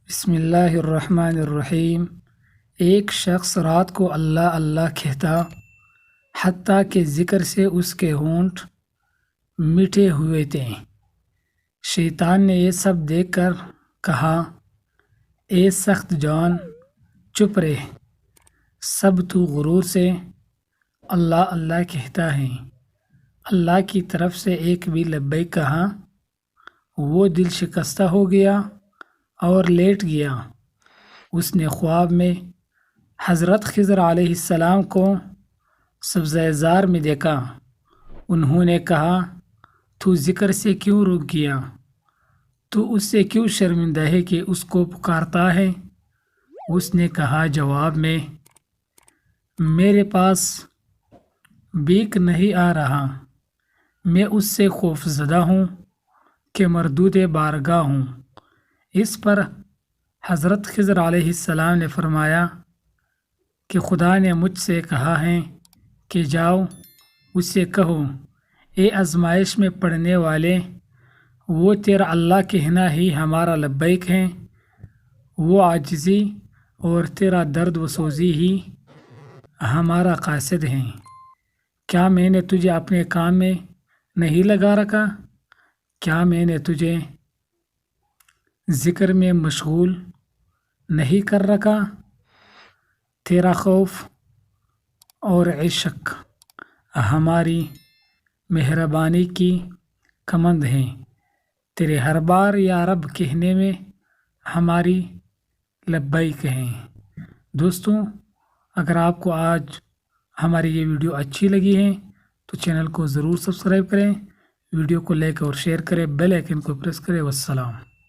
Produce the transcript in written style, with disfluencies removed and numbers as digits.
بسم اللہ الرحمن الرحیم۔ ایک شخص رات کو اللہ اللہ کہتا حتیٰ کہ ذکر سے اس کے ہونٹ میٹھے ہوئے تھے۔ شیطان نے یہ سب دیکھ کر کہا، اے سخت جان، چپ رہ، سب تو غرور سے اللہ اللہ کہتا ہے۔ اللہ کی طرف سے ایک بھی لبیک کہا، وہ دل شکستہ ہو گیا اور لیٹ گیا۔ اس نے خواب میں حضرت خضر علیہ السلام کو سبزہ زار میں دیکھا۔ انہوں نے کہا، تو ذکر سے کیوں رک گیا؟ تو اس سے کیوں شرمندہ ہے کہ اس کو پکارتا ہے؟ اس نے کہا جواب میں، میرے پاس بیک نہیں آ رہا، میں اس سے خوف زدہ ہوں کہ مردود بارگاہ ہوں۔ اس پر حضرت خضر علیہ السلام نے فرمایا کہ خدا نے مجھ سے کہا ہے کہ جاؤ اس سے کہو، اے آزمائش میں پڑھنے والے، وہ تیرا اللہ کہنا ہی ہمارا لبیک ہے، وہ عاجزی اور تیرا درد و سوزی ہی ہمارا قاصد ہے۔ کیا میں نے تجھے اپنے کام میں نہیں لگا رکھا؟ کیا میں نے تجھے ذکر میں مشغول نہیں کر رکھا؟ تیرا خوف اور عشق ہماری مہربانی کی کمند ہیں، تیرے ہر بار یا رب کہنے میں ہماری لبیک ہیں۔ دوستوں، اگر آپ کو آج ہماری یہ ویڈیو اچھی لگی ہے تو چینل کو ضرور سبسکرائب کریں، ویڈیو کو لائک اور شیئر کریں، بیل آئیکن کو پریس کریں۔ والسلام۔